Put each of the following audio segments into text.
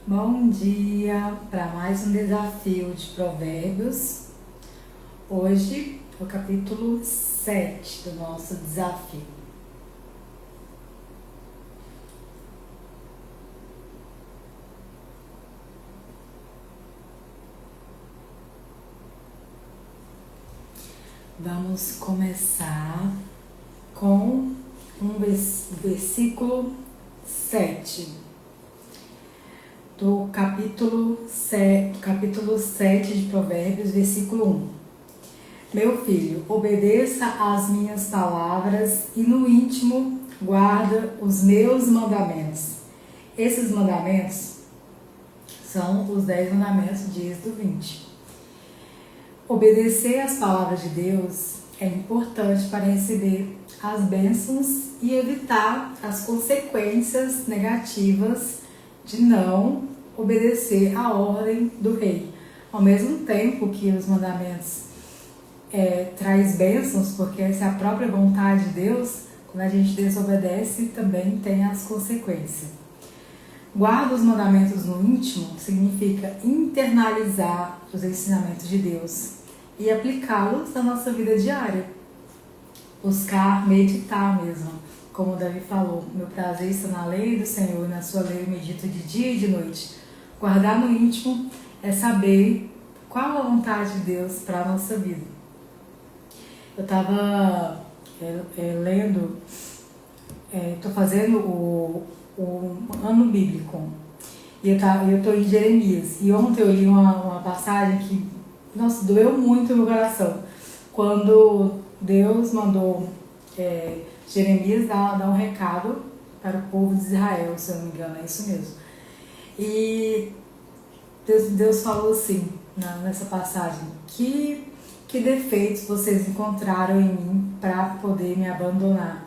Bom dia para mais um desafio de Provérbios. Hoje é o capítulo 7 do nosso desafio. Vamos começar com o versículo 7. Do capítulo 7 de Provérbios, versículo 1. Meu filho, obedeça às minhas palavras e no íntimo guarda os meus mandamentos. Esses mandamentos são os 10 mandamentos de Êxodo 20. Obedecer às palavras de Deus é importante para receber as bênçãos e evitar as consequências negativas de não obedecer à ordem do rei. Ao mesmo tempo que os mandamentos traz bênçãos, porque essa é a própria vontade de Deus, quando a gente desobedece também tem as consequências. Guarda os mandamentos no íntimo significa internalizar os ensinamentos de Deus e aplicá-los na nossa vida diária. Buscar meditar mesmo. Como Davi falou, meu prazer está na lei do Senhor e na sua lei eu medito de dia e de noite. Guardar no íntimo é saber qual a vontade de Deus para a nossa vida. Eu estava lendo, estou fazendo o ano bíblico e eu estou em Jeremias. E ontem eu li uma passagem que, nossa, doeu muito no meu coração. Quando Deus mandou Jeremias dar um recado para o povo de Israel, se eu não me engano, é isso mesmo. E Deus falou assim, nessa passagem, que defeitos vocês encontraram em mim para poder me abandonar,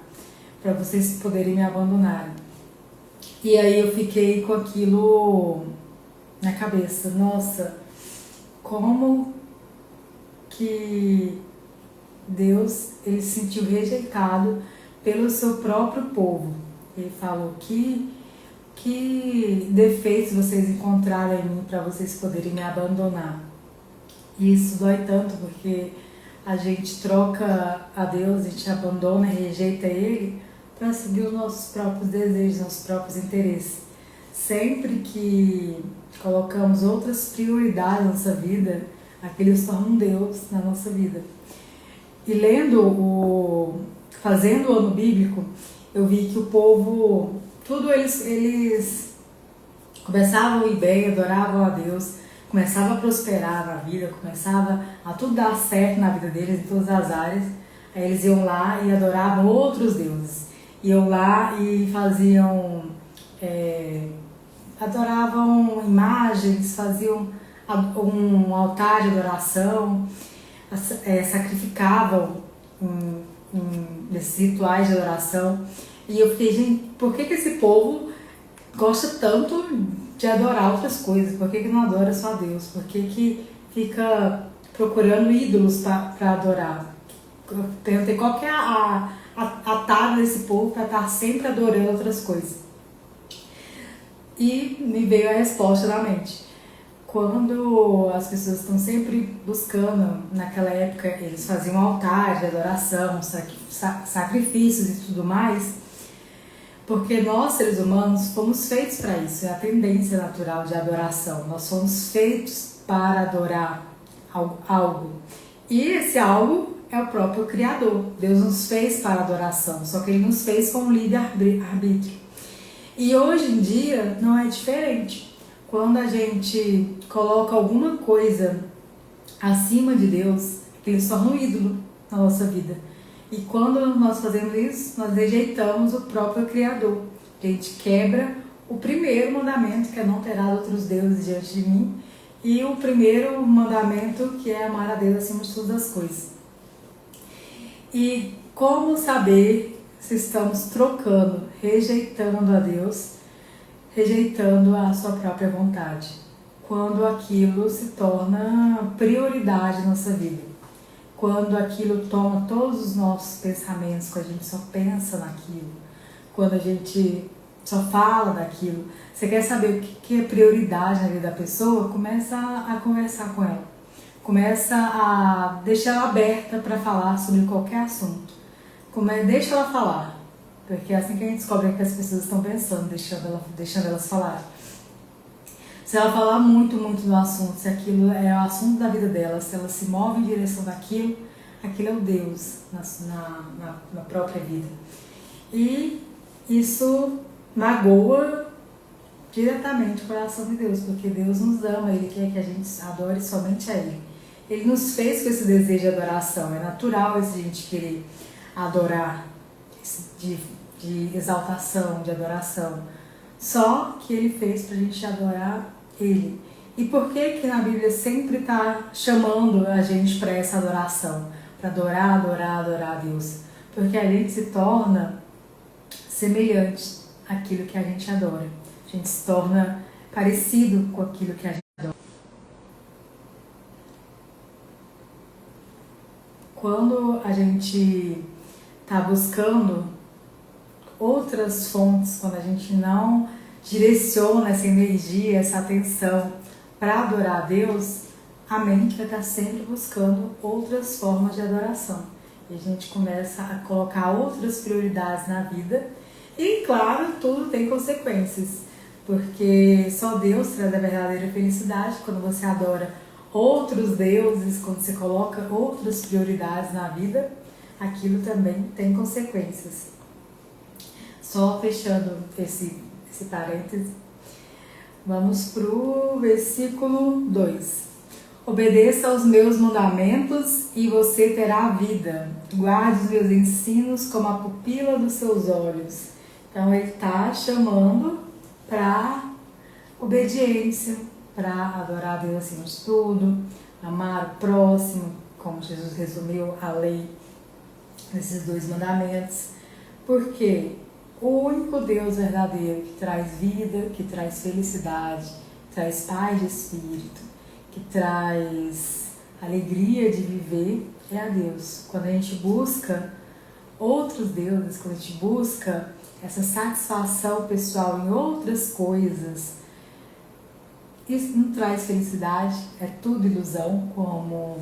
para vocês poderem me abandonar. E aí eu fiquei com aquilo na cabeça, nossa, como que Deus ele se sentiu rejeitado pelo seu próprio povo. Ele falou que defeitos vocês encontraram em mim para vocês poderem me abandonar. E isso dói tanto porque a gente troca a Deus, a gente abandona e rejeita Ele para seguir os nossos próprios desejos, nossos próprios interesses. Sempre que colocamos outras prioridades na nossa vida, aquilo se torna um Deus na nossa vida. E fazendo o ano bíblico, eu vi que o povo, tudo eles começavam a ir bem, adoravam a Deus, começava a prosperar na vida, começava a tudo dar certo na vida deles, em todas as áreas. Aí eles iam lá e adoravam outros deuses. Iam lá e faziam, adoravam imagens, faziam um altar de adoração, sacrificavam nesses rituais de adoração. E eu fiquei, gente, por que esse povo gosta tanto de adorar outras coisas? Por que não adora só Deus? Por que fica procurando ídolos para adorar? Eu perguntei qual que é a tara desse povo para estar sempre adorando outras coisas. E me veio a resposta na mente. Quando as pessoas estão sempre buscando, naquela época eles faziam altar de adoração, sacrifícios e tudo mais, porque nós, seres humanos, fomos feitos para isso, é a tendência natural de adoração. Nós fomos feitos para adorar algo. E esse algo é o próprio Criador. Deus nos fez para adoração, só que Ele nos fez com um livre-arbítrio. E hoje em dia não é diferente. Quando a gente coloca alguma coisa acima de Deus, Ele se torna um ídolo na nossa vida. E quando nós fazemos isso, nós rejeitamos o próprio Criador. A gente quebra o primeiro mandamento, que é não terás outros deuses diante de mim, e o primeiro mandamento, que é amar a Deus acima de todas as coisas. E como saber se estamos trocando, rejeitando a Deus, rejeitando a sua própria vontade? Quando aquilo se torna prioridade na nossa vida. Quando aquilo toma todos os nossos pensamentos, quando a gente só pensa naquilo, quando a gente só fala daquilo. Você quer saber o que é prioridade na vida da pessoa? Começa a conversar com ela. Começa a deixar ela aberta para falar sobre qualquer assunto. Deixa ela falar. Porque é assim que a gente descobre o que as pessoas estão pensando, deixando elas falar. Se ela falar muito do assunto, se aquilo é o assunto da vida dela, se ela se move em direção daquilo, aquilo é o Deus na própria vida. E isso magoa diretamente o coração de Deus, porque Deus nos ama, Ele quer que a gente adore somente a Ele. Ele nos fez com esse desejo de adoração, é natural a gente querer adorar, de exaltação, de adoração. Só que Ele fez pra gente adorar Ele. E por que na Bíblia sempre está chamando a gente para essa adoração? Para adorar a Deus. Porque a gente se torna semelhante àquilo que a gente adora. A gente se torna parecido com aquilo que a gente adora. Quando a gente está buscando outras fontes, quando a gente não direciona essa energia, essa atenção para adorar a Deus, a mente vai estar sempre buscando outras formas de adoração. E a gente começa a colocar outras prioridades na vida. E claro, tudo tem consequências, porque só Deus traz a verdadeira felicidade. Quando você adora outros deuses, quando você coloca outras prioridades na vida, aquilo também tem consequências. Só fechando esse parêntese, vamos para o versículo 2. Obedeça aos meus mandamentos e você terá vida. Guarde os meus ensinos como a pupila dos seus olhos. Então ele está chamando para obediência, para adorar a Deus acima de tudo, amar o próximo, como Jesus resumiu a lei nesses 2 mandamentos. Porque o único Deus verdadeiro que traz vida, que traz felicidade, que traz paz de espírito, que traz alegria de viver é a Deus. Quando a gente busca outros deuses, quando a gente busca essa satisfação pessoal em outras coisas, isso não traz felicidade, é tudo ilusão, como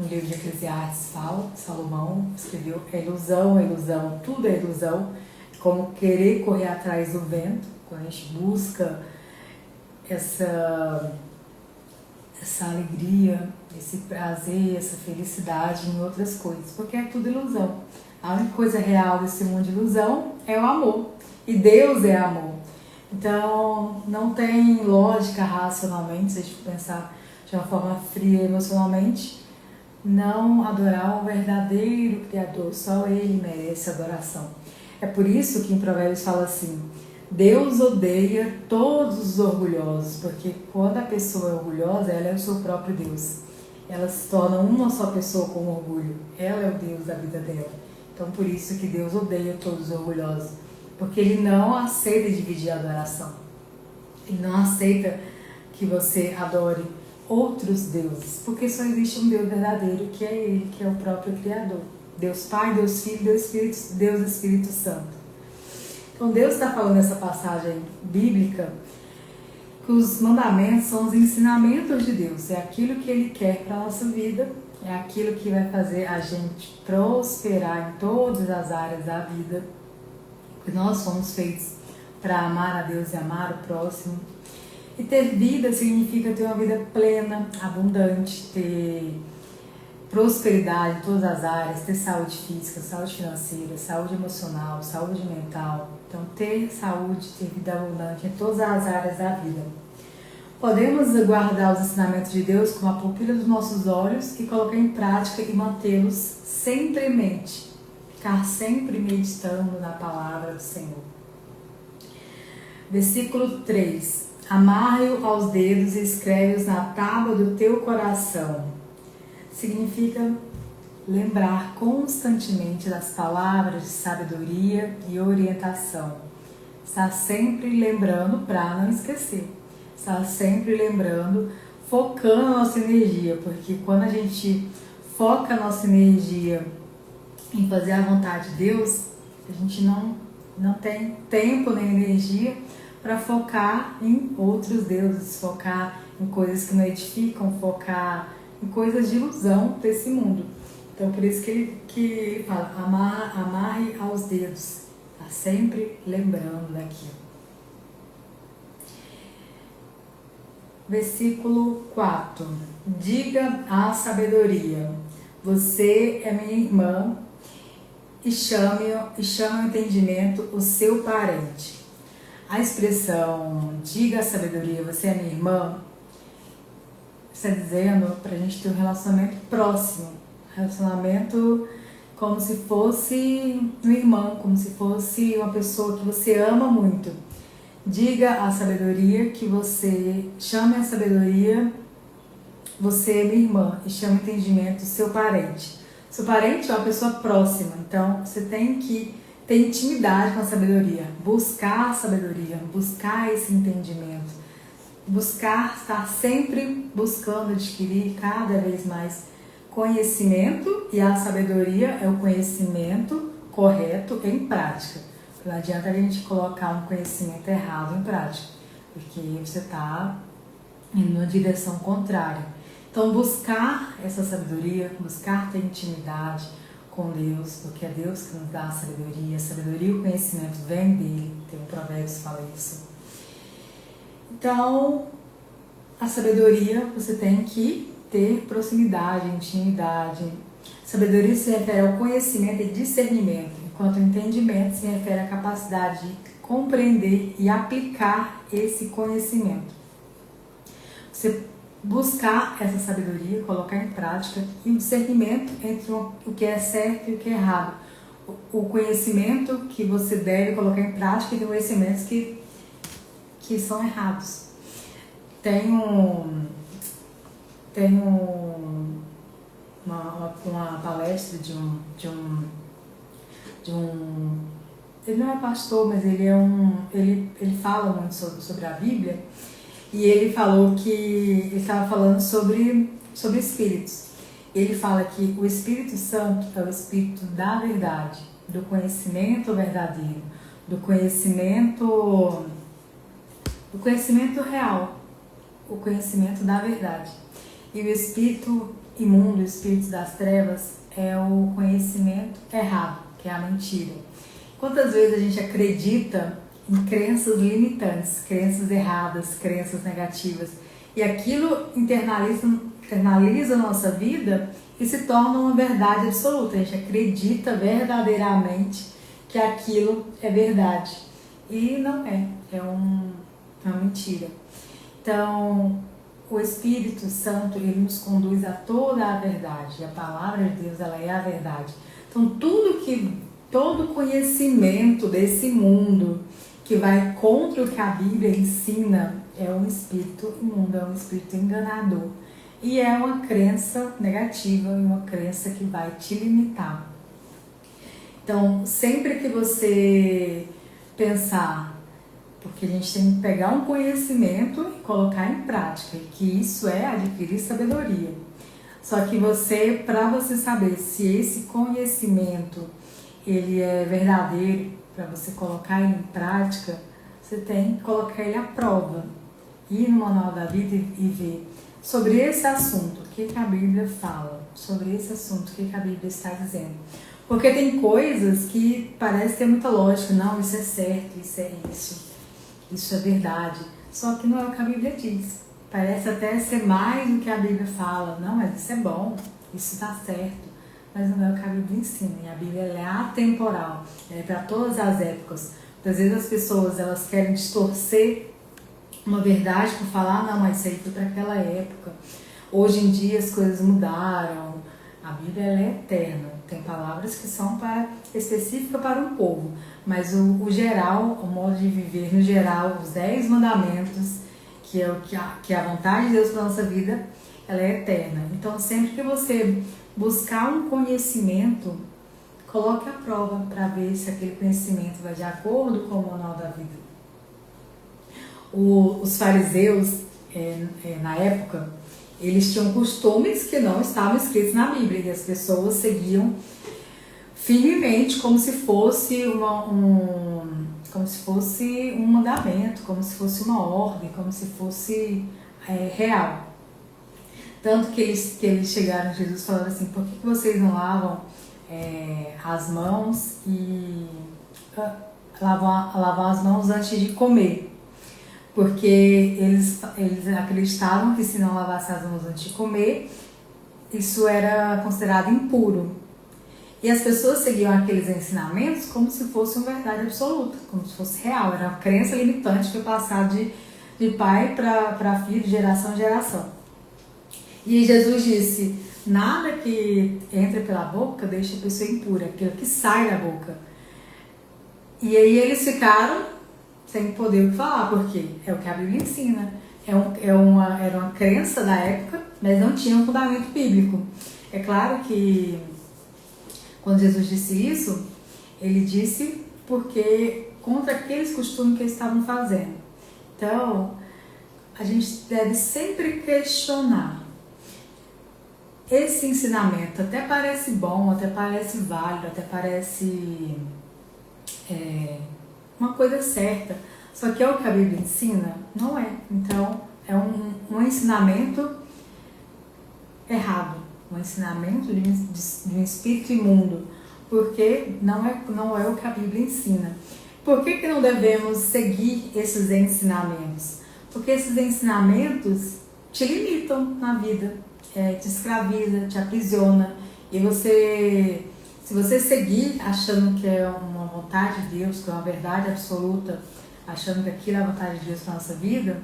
no livro de Eclesiastes fala, Salomão escreveu, é ilusão, tudo é ilusão, como querer correr atrás do vento. Quando a gente busca essa alegria, esse prazer, essa felicidade em outras coisas, porque é tudo ilusão. A única coisa real desse mundo de ilusão é o amor, e Deus é amor. Então não tem lógica racionalmente, se a gente pensar de uma forma fria emocionalmente, não adorar o verdadeiro Criador. Só Ele merece adoração. É por isso que em Provérbios fala assim: Deus odeia todos os orgulhosos, porque quando a pessoa é orgulhosa, ela é o seu próprio Deus. Ela se torna uma só pessoa com orgulho. Ela é o Deus da vida dela. Então por isso que Deus odeia todos os orgulhosos, porque Ele não aceita dividir a adoração. Ele não aceita que você adore outros deuses, porque só existe um Deus verdadeiro, que é Ele, que é o próprio Criador. Deus Pai, Deus Filho, Deus Espírito Santo. Então Deus está falando nessa passagem bíblica que os mandamentos são os ensinamentos de Deus, é aquilo que Ele quer para a nossa vida, é aquilo que vai fazer a gente prosperar em todas as áreas da vida, porque nós fomos feitos para amar a Deus e amar o próximo. E ter vida significa ter uma vida plena, abundante, ter prosperidade em todas as áreas, ter saúde física, saúde financeira, saúde emocional, saúde mental. Então ter saúde, ter vida abundante em todas as áreas da vida. Podemos guardar os ensinamentos de Deus como a pupila dos nossos olhos e colocar em prática e mantê-los sempre em mente. Ficar sempre meditando na palavra do Senhor. Versículo 3. Amarre-o aos dedos e escreve-os na tábua do teu coração. Significa lembrar constantemente das palavras de sabedoria e orientação. Estar sempre lembrando para não esquecer. Estar sempre lembrando, focando a nossa energia, porque quando a gente foca a nossa energia em fazer a vontade de Deus, a gente não não tem tempo nem energia para focar em outros deuses, focar em coisas que não edificam, focar em coisas de ilusão desse mundo. Então por isso que ele fala, amarre aos dedos, tá sempre lembrando daquilo. Versículo 4. Diga à sabedoria, você é minha irmã, e chame o entendimento o seu parente. A expressão diga à sabedoria, você é minha irmã, está dizendo para a gente ter um relacionamento próximo, relacionamento como se fosse um irmão, como se fosse uma pessoa que você ama muito. Diga à sabedoria que você chame a sabedoria, você é minha irmã, e chame o entendimento seu parente. Seu parente é uma pessoa próxima, então você tem que ter intimidade com a sabedoria, buscar a sabedoria, buscar esse entendimento, buscar, estar sempre buscando adquirir cada vez mais conhecimento, e a sabedoria é o conhecimento correto em prática. Não adianta a gente colocar um conhecimento errado em prática, porque você está indo numa direção contrária. Então, buscar essa sabedoria, buscar ter intimidade com Deus, porque é Deus que nos dá a sabedoria e o conhecimento vem dele, tem um provérbio que fala isso. Então, a sabedoria você tem que ter proximidade, intimidade. Sabedoria se refere ao conhecimento e discernimento, enquanto o entendimento se refere à capacidade de compreender e aplicar esse conhecimento. Você buscar essa sabedoria, colocar em prática, e o discernimento entre o que é certo e o que é errado. O conhecimento que você deve colocar em prática e conhecimentos que são errados. Tem uma palestra de um ele não é pastor, mas ele fala muito sobre a Bíblia, e ele falou que ele estava falando sobre espíritos. Ele fala que o Espírito Santo é o Espírito da verdade, do conhecimento verdadeiro, do conhecimento real, o conhecimento da verdade. E o Espírito imundo, o Espírito das trevas, é o conhecimento errado, que é a mentira. Quantas vezes a gente acredita em crenças limitantes, crenças erradas, crenças negativas, e aquilo internaliza a nossa vida e se torna uma verdade absoluta. A gente acredita verdadeiramente que aquilo é verdade, e não é, é uma mentira. Então, o Espírito Santo, ele nos conduz a toda a verdade, a palavra de Deus, ela é a verdade. Então, todo conhecimento desse mundo que vai contra o que a Bíblia ensina é um espírito imundo, é um espírito enganador. E é uma crença negativa, uma crença que vai te limitar. Então, sempre que você pensar, porque a gente tem que pegar um conhecimento e colocar em prática, que isso é adquirir sabedoria. Só que para você saber se esse conhecimento ele é verdadeiro, para você colocar ele em prática, você tem que colocar ele à prova. Ir no Manual da Vida e ver sobre esse assunto, o que a Bíblia fala, sobre esse assunto, o que a Bíblia está dizendo. Porque tem coisas que parecem ter muita lógica, não, isso é certo, isso é isso é verdade. Só que não é o que a Bíblia diz. Parece até ser mais do que a Bíblia fala. Não, mas isso é bom, isso está certo. Mas não é o que a Bíblia ensina. E a Bíblia é atemporal, é para todas as épocas. Às vezes as pessoas elas querem distorcer uma verdade por falar, não, mas isso aí foi para aquela época. Hoje em dia as coisas mudaram. A Bíblia ela é eterna. Tem palavras que são específicas para um povo. Mas o geral, o modo de viver, no geral, os 10 mandamentos, que é a vontade de Deus para a nossa vida, ela é eterna. Então, sempre que você buscar um conhecimento, coloque à prova para ver se aquele conhecimento vai de acordo com o manual da vida. Os fariseus, na época, eles tinham costumes que não estavam escritos na Bíblia, e as pessoas seguiam firmemente como se fosse um como se fosse um mandamento, como se fosse uma ordem, como se fosse real. Tanto que eles chegaram a Jesus falando assim, por que vocês não lavam as mãos e lavam as mãos antes de comer? Porque eles acreditavam que se não lavasse as mãos antes de comer, isso era considerado impuro. E as pessoas seguiam aqueles ensinamentos como se fosse uma verdade absoluta, como se fosse real. Era uma crença limitante que foi passada de pai para filho, de geração em geração. E Jesus disse, nada que entre pela boca deixa a pessoa impura, aquilo que sai da boca. E aí eles ficaram sem poder o que falar, porque é o que a Bíblia ensina. Era uma crença da época, mas não tinha um fundamento bíblico. É claro que quando Jesus disse isso, ele disse porque contra aqueles costumes que eles estavam fazendo. Então, a gente deve sempre questionar. Esse ensinamento até parece bom, até parece válido, até parece uma coisa certa, só que é o que a Bíblia ensina? Não é. Então, é um ensinamento errado, um ensinamento de um espírito imundo, porque não é o que a Bíblia ensina. Por que não devemos seguir esses ensinamentos? Porque esses ensinamentos te limitam na vida, te escraviza, te aprisiona, e se você seguir achando que é uma vontade de Deus, que é uma verdade absoluta, achando que aquilo é a vontade de Deus para a nossa vida,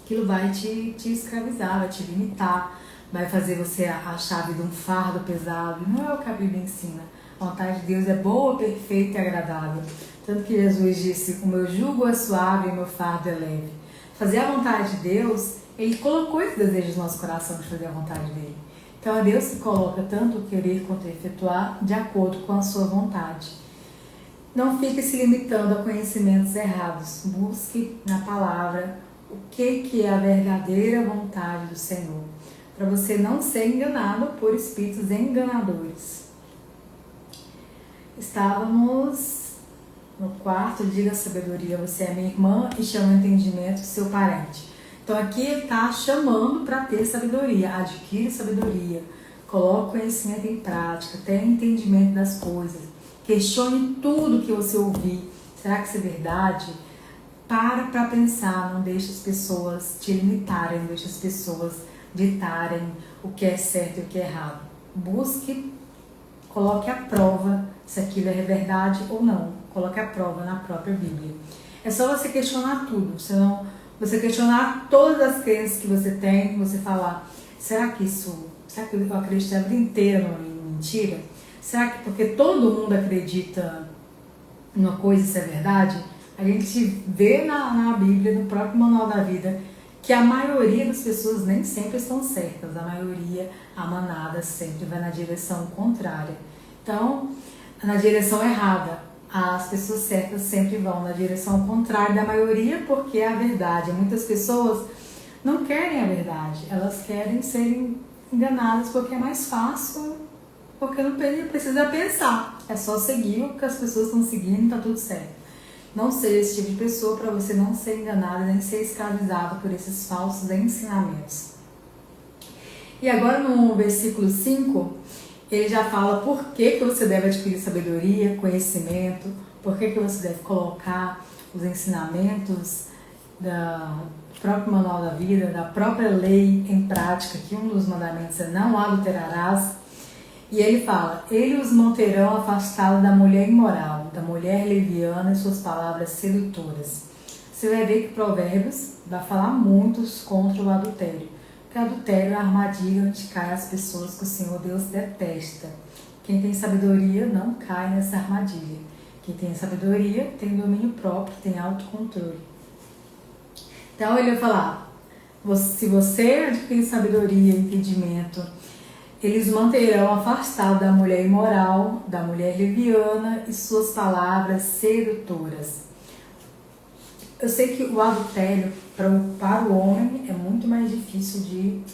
aquilo vai te escravizar, vai te limitar, vai fazer você achar a vida um fardo pesado. E não é o que a Bíblia ensina. A vontade de Deus é boa, perfeita e agradável. Tanto que Jesus disse, o meu jugo é suave e o meu fardo é leve. Fazer a vontade de Deus, Ele colocou esse desejo no nosso coração de fazer a vontade dEle. Então é Deus que coloca tanto o querer quanto o efetuar de acordo com a sua vontade. Não fique se limitando a conhecimentos errados. Busque na palavra o que é a verdadeira vontade do Senhor, para você não ser enganado por espíritos enganadores. Estávamos no quarto, diga sabedoria, você é minha irmã e chama o entendimento seu parente. Então aqui ele está chamando para ter sabedoria, adquire sabedoria, coloque conhecimento em prática, tenha entendimento das coisas, questione tudo que você ouvir, será que isso é verdade? Para pensar, não deixe as pessoas te limitarem, não deixe as pessoas ditarem o que é certo e o que é errado. Busque, coloque à prova se aquilo é verdade ou não. Coloque à prova na própria Bíblia. É só você questionar tudo, você questionar todas as crenças que você tem, você falar, será que eu acredito a vida inteira em mentira? Será que porque todo mundo acredita em uma coisa, isso é verdade? A gente vê na Bíblia, no próprio Manual da Vida, que a maioria das pessoas nem sempre estão certas. A maioria, a manada, sempre vai na direção contrária. Então, na direção errada. As pessoas certas sempre vão na direção contrária da maioria, porque é a verdade. Muitas pessoas não querem a verdade. Elas querem serem enganadas porque é mais fácil, porque não precisa pensar. É só seguir o que as pessoas estão seguindo e está tudo certo. Não seja esse tipo de pessoa para você não ser enganado nem ser escravizado por esses falsos ensinamentos. E agora no versículo 5, ele já fala por que você deve adquirir sabedoria, conhecimento, por que você deve colocar os ensinamentos do próprio manual da vida, da própria lei em prática, que um dos mandamentos é não adulterarás. E ele fala, eles os manterão afastados da mulher imoral, da mulher leviana e suas palavras sedutoras. Você vai ver que Provérbios vai falar muitos contra o adultério. Porque adultério é a armadilha onde caem as pessoas que o Senhor Deus detesta. Quem tem sabedoria não cai nessa armadilha. Quem tem sabedoria tem domínio próprio, tem autocontrole. Então ele vai falar, se você adquirir sabedoria e entendimento, eles manterão afastado da mulher imoral, da mulher leviana e suas palavras sedutoras. Eu sei que o adultério para o homem é muito mais difícil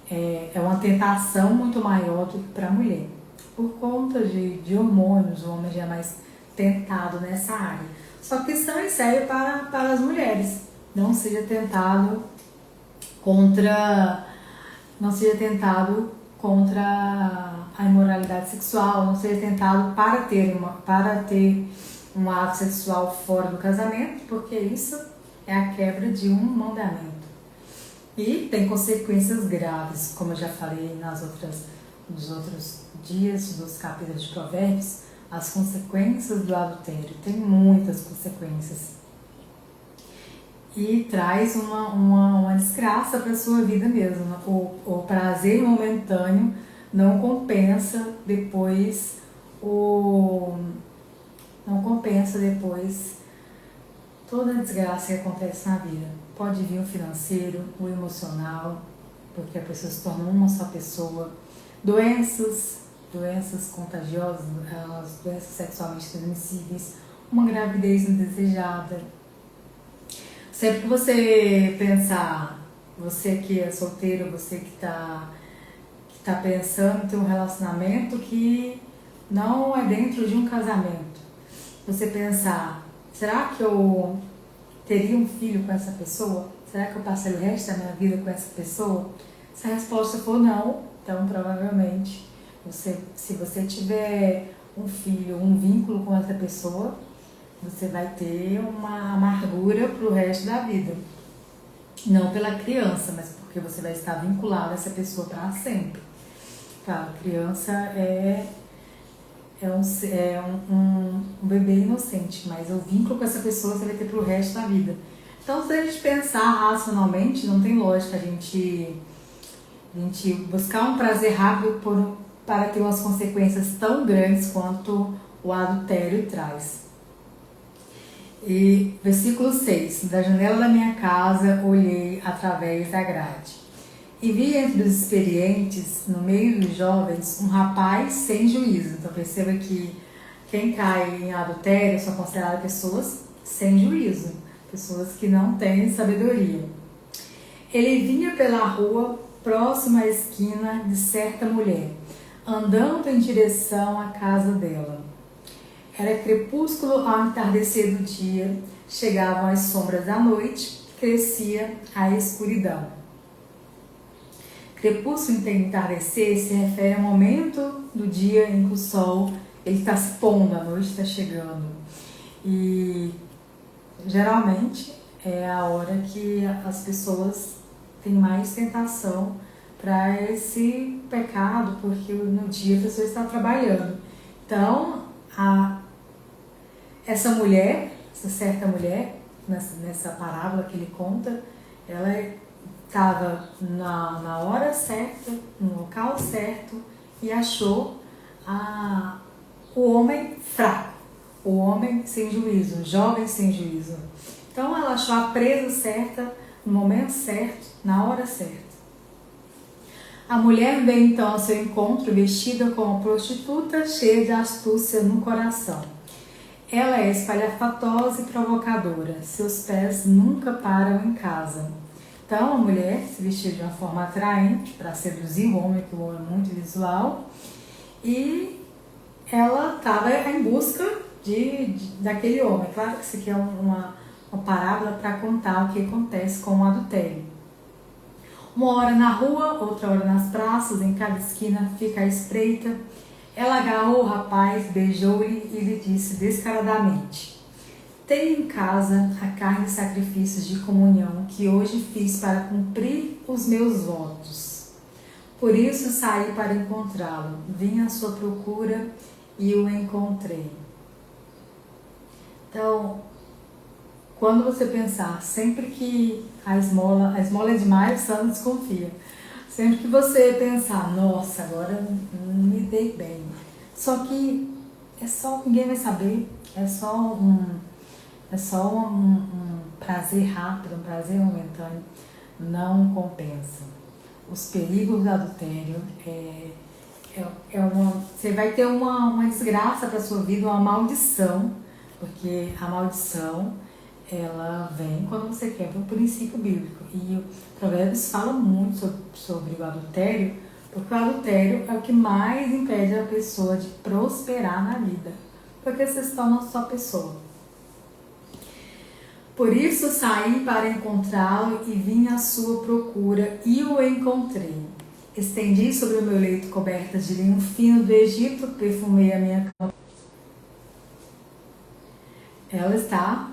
é uma tentação muito maior do que para a mulher. Por conta de hormônios, o homem já é mais tentado nessa área. Só que isso também serve para as mulheres. Não seja tentado contra, não seja tentado contra a imoralidade sexual, não seja tentado para ter um ato sexual fora do casamento, porque isso é a quebra de um mandamento. E tem consequências graves, como eu já falei nos outros dias dos capítulos de Provérbios, as consequências do adultério. Tem muitas consequências. E traz uma desgraça para a sua vida mesmo. O prazer momentâneo não compensa depois toda a desgraça que acontece na vida. Pode vir o financeiro, o emocional, porque a pessoa se torna uma só pessoa. Doenças contagiosas, as doenças sexualmente transmissíveis, uma gravidez indesejada. Sempre que você pensar, você que é solteiro, você que tá pensando em ter um relacionamento que não é dentro de um casamento, você pensar, será que eu teria um filho com essa pessoa? Será que eu passei o resto da minha vida com essa pessoa? Se a resposta for não, então provavelmente, se você tiver um filho, um vínculo com essa pessoa, você vai ter uma amargura pro resto da vida. Não pela criança, mas porque você vai estar vinculado a essa pessoa para sempre. Claro, a criança é um bebê inocente, mas o vínculo com essa pessoa você vai ter pro resto da vida. Então, se a gente pensar racionalmente, não tem lógica a gente buscar um prazer rápido para ter umas consequências tão grandes quanto o adultério traz. E versículo 6, da janela da minha casa olhei através da grade e vi entre os experientes, no meio dos jovens, um rapaz sem juízo. Então perceba que quem cai em adultério são consideradas pessoas sem juízo, pessoas que não têm sabedoria. Ele vinha pela rua próximo à esquina de certa mulher, andando em direção à casa dela. Era crepúsculo ao entardecer do dia, chegavam as sombras da noite, crescia a escuridão. Crepúsculo e entardecer se refere ao momento do dia em que o sol está se pondo, a noite está chegando. E geralmente é a hora que as pessoas têm mais tentação para esse pecado, porque no dia a pessoa está trabalhando. Então, essa certa mulher, nessa parábola que ele conta, ela estava na hora certa, no local certo, e achou o homem fraco, o homem sem juízo, o jovem sem juízo. Então ela achou a presa certa, no momento certo, na hora certa. A mulher veio então ao seu encontro vestida como prostituta, cheia de astúcia no coração. Ela é espalhafatosa e provocadora, seus pés nunca param em casa. Então a mulher se vestiu de uma forma atraente para seduzir o homem, que o homem é muito visual, e ela estava em busca daquele homem. Claro que isso aqui é uma parábola para contar o que acontece com o adultério. Uma hora na rua, outra hora nas praças, em cada esquina fica a espreita. Ela agarrou o rapaz, beijou-lhe e lhe disse descaradamente: tenho em casa a carne de sacrifícios de comunhão que hoje fiz para cumprir os meus votos. Por isso saí para encontrá-lo. Vim à sua procura e o encontrei. Então, quando você pensar, sempre que a esmola é demais, o santo desconfia. Sempre que você pensar, nossa, agora me dei bem. Só que ninguém vai saber, é só um prazer rápido, um prazer momentâneo, não compensa. Os perigos do adultério você vai ter uma desgraça para a sua vida, uma maldição, porque a maldição ela vem quando você quebra um princípio bíblico. E o Provérbios fala muito sobre o adultério, porque o adultério é o que mais impede a pessoa de prosperar na vida, porque você se torna só pessoa. Por isso saí para encontrá-lo e vim à sua procura e o encontrei. Estendi sobre o meu leito cobertas de linho fino do Egito, perfumei a minha cama. Ela está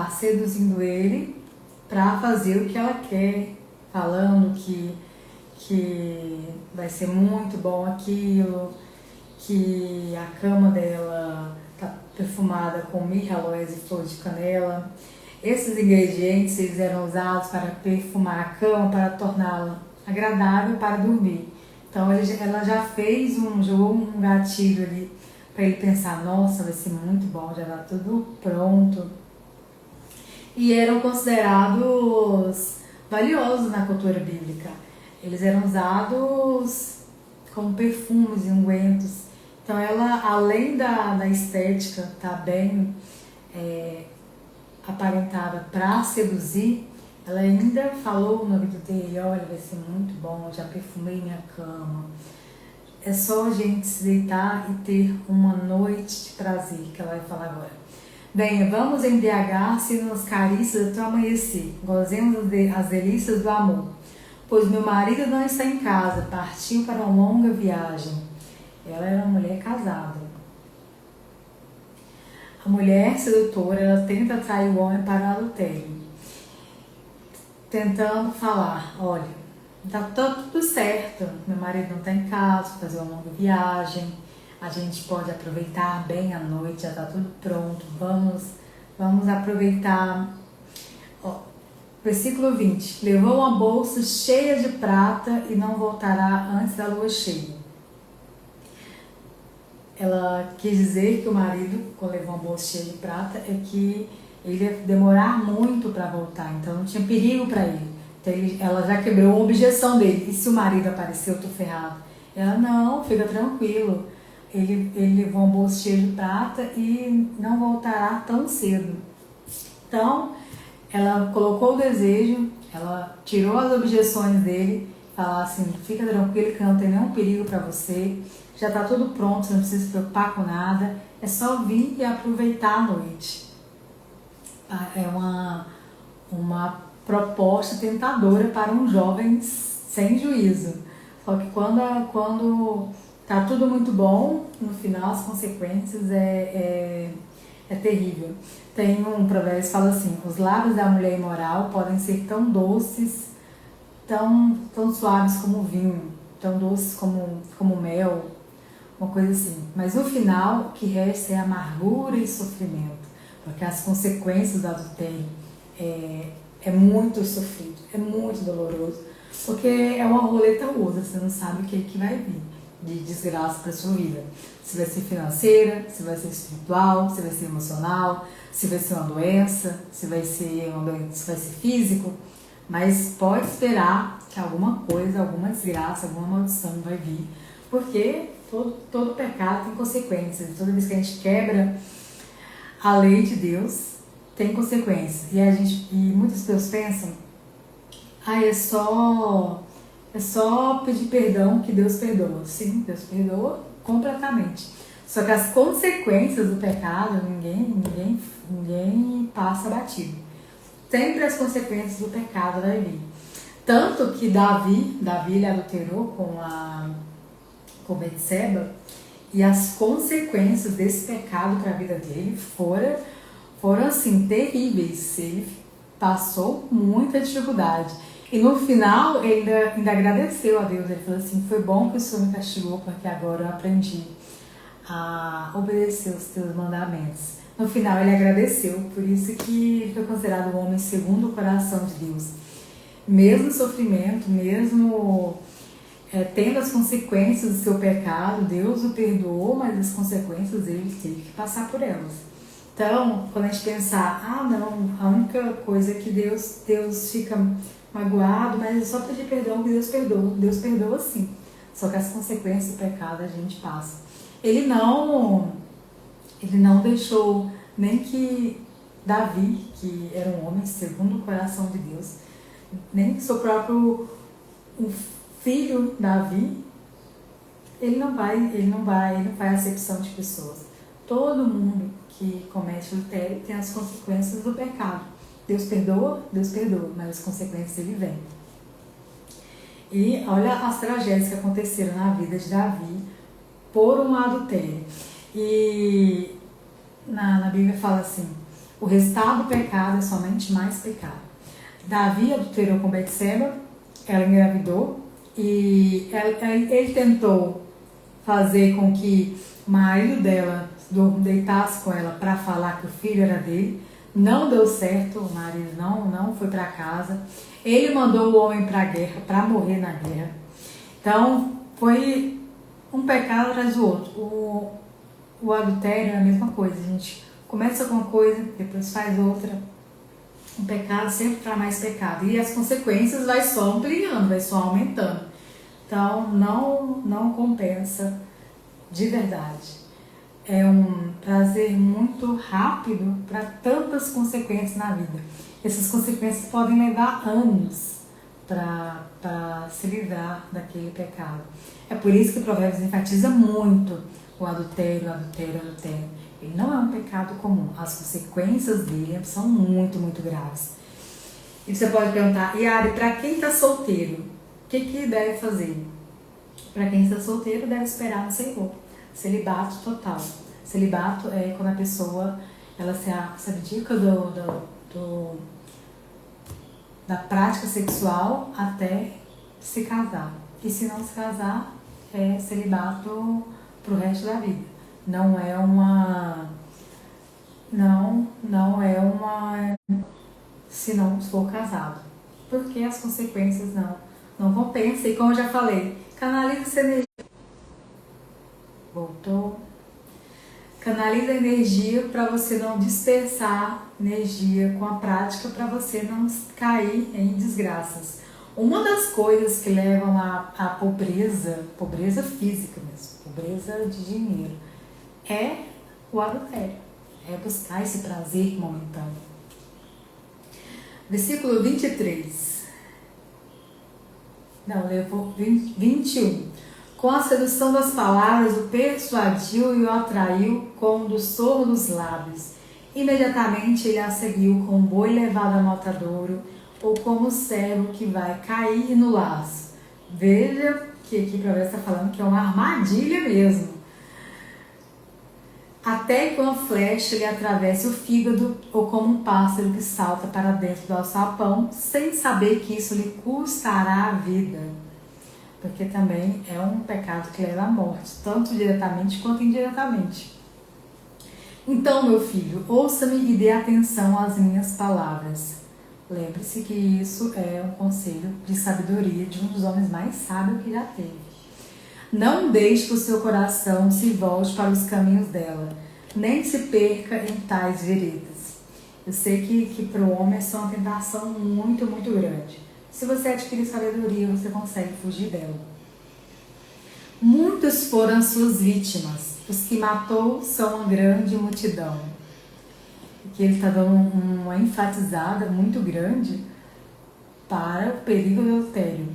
seduzindo ele para fazer o que ela quer, falando que vai ser muito bom aquilo, que a cama dela está perfumada com mirra, aloés e flor de canela. Esses ingredientes eles eram usados para perfumar a cama, para torná-la agradável para dormir. Então ela já fez jogou um gatilho ali para ele pensar, nossa, vai ser muito bom, já está tudo pronto. E eram considerados valiosos na cultura bíblica. Eles eram usados como perfumes e ungüentos. Então ela, além da estética estar bem aparentada para seduzir, ela ainda falou no ouvido dele, olha, vai ser muito bom, já perfumei minha cama. É só a gente se deitar e ter uma noite de prazer, que ela vai falar agora. Venha, vamos embriagar-se nas carícias até o amanhecer, gozemos as delícias do amor. Pois meu marido não está em casa, partiu para uma longa viagem. Ela era uma mulher casada. A mulher sedutora, ela tenta atrair o homem para o adultério. Tentando falar, olha, tá tudo certo, meu marido não está em casa, vou fazer uma longa viagem, a gente pode aproveitar bem a noite, já está tudo pronto, vamos aproveitar. Ó, versículo 20, levou uma bolsa cheia de prata e não voltará antes da lua cheia. Ela quis dizer que o marido, quando levou uma bolsa cheia de prata, é que ele ia demorar muito para voltar, então não tinha perigo para ele. Então ela já quebrou a objeção dele. E se o marido apareceu, eu tô ferrado? Ela, não, fica tranquilo. Ele levou uma bolsa cheia de prata e não voltará tão cedo. Então, ela colocou o desejo, ela tirou as objeções dele, falou assim, fica tranquilo que não tem nenhum perigo para você, já está tudo pronto, você não precisa se preocupar com nada, é só vir e aproveitar a noite. É uma proposta tentadora para um jovem sem juízo. Só que quando tá tudo muito bom, no final as consequências é terrível. Tem um provérbio que fala assim, os lábios da mulher imoral podem ser tão doces, tão suaves como vinho, tão doces como mel, uma coisa assim. Mas no final, o que resta é amargura e sofrimento, porque as consequências do adultério é muito sofrido, é muito doloroso, porque é uma roleta russa, você não sabe o que vai vir de desgraça para sua vida. Se vai ser financeira, se vai ser espiritual, se vai ser emocional, se vai ser uma doença, se vai ser físico, mas pode esperar que alguma coisa, alguma desgraça, alguma maldição vai vir, porque todo pecado tem consequências. Toda vez que a gente quebra a lei de Deus, tem consequências. E muitas pessoas pensam, é só pedir perdão que Deus perdoa. Sim, Deus perdoa completamente. Só que as consequências do pecado, ninguém passa batido. Sempre as consequências do pecado vai vir. Tanto que Davi ele adulterou com Betseba, e as consequências desse pecado para a vida dele foram assim, terríveis. Ele passou muita dificuldade. E no final, ele ainda agradeceu a Deus. Ele falou assim, foi bom que o Senhor me castigou, porque agora eu aprendi a obedecer os teus mandamentos. No final, ele agradeceu, por isso que foi considerado um homem segundo o coração de Deus. Mesmo sofrimento, mesmo tendo as consequências do seu pecado, Deus o perdoou, mas as consequências ele teve que passar por elas. Então, quando a gente pensar, não, a única coisa é que Deus fica magoado, mas é só pedir perdão que Deus perdoa. Deus perdoa sim, só que as consequências do pecado a gente passa. Ele não deixou nem que Davi, que era um homem segundo o coração de Deus, nem que seu próprio filho Davi, ele não faz acepção de pessoas. Todo mundo que comete adultério tem as consequências do pecado. Deus perdoa, mas as consequências ele vem. E olha as tragédias que aconteceram na vida de Davi por um adultério. E na Bíblia fala assim: o resultado do pecado é somente mais pecado. Davi adulterou com Betseba, ela engravidou e ele tentou fazer com que o marido dela deitasse com ela para falar que o filho era dele. Não deu certo, o marido não foi para casa. Ele mandou o homem para a guerra, para morrer na guerra. Então, foi um pecado atrás do outro. O adultério é a mesma coisa. A gente começa com uma coisa, depois faz outra. Um pecado sempre traz mais pecado. E as consequências vai só ampliando, vai só aumentando. Então, não compensa de verdade. É um prazer muito rápido para tantas consequências na vida. Essas consequências podem levar anos para se livrar daquele pecado. É por isso que o Provérbios enfatiza muito o adultério. Ele não é um pecado comum. As consequências dele são muito, muito graves. E você pode perguntar: Yari, para quem está solteiro, o que deve fazer? Para quem está solteiro, deve esperar no Senhor. Celibato total. Celibato é quando a pessoa ela se abdica da prática sexual até se casar. E se não se casar, é celibato pro resto da vida. Não é uma se não for casado. Porque as consequências não compensam. E como eu já falei, canaliza essa energia. Voltou. Canaliza a energia para você não dispersar energia com a prática, para você não cair em desgraças. Uma das coisas que levam à pobreza física mesmo, pobreza de dinheiro, é o adultério, é buscar esse prazer momentâneo. Versículo 23. Não, levou 21. Com a sedução das palavras, o persuadiu e o atraiu com o doçor dos lábios. Imediatamente ele a seguiu como boi levado a matadouro, ou como servo que vai cair no laço. Veja que aqui o Provérbios está falando que é uma armadilha mesmo. Até que uma flecha lhe atravesse o fígado, ou como um pássaro que salta para dentro do alçapão, sem saber que isso lhe custará a vida. Porque também é um pecado que leva à morte, tanto diretamente quanto indiretamente. Então, meu filho, ouça-me e dê atenção às minhas palavras. Lembre-se que isso é um conselho de sabedoria de um dos homens mais sábios que já teve. Não deixe que o seu coração se volte para os caminhos dela, nem se perca em tais veredas. Eu sei que para o homem essa é uma tentação muito, muito grande. Se você adquirir sabedoria, você consegue fugir dela. Muitas foram as suas vítimas. Os que matou são uma grande multidão. Aqui ele está dando uma enfatizada muito grande para o perigo do adultério.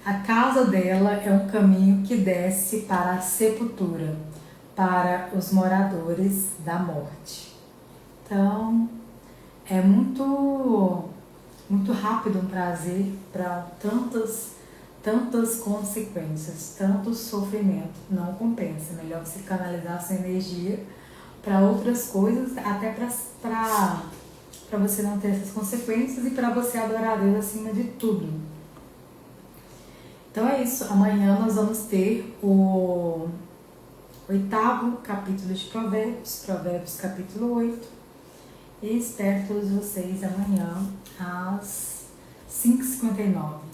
A casa dela é um caminho que desce para a sepultura, para os moradores da morte. Então, é muito rápido um prazer para tantas consequências, tanto sofrimento. Não compensa. É melhor você canalizar sua energia para outras coisas, até para você não ter essas consequências e para você adorar a Deus acima de tudo. Então é isso. Amanhã nós vamos ter o 8º capítulo de Provérbios, Provérbios capítulo 8. E espero todos vocês amanhã às 5h59.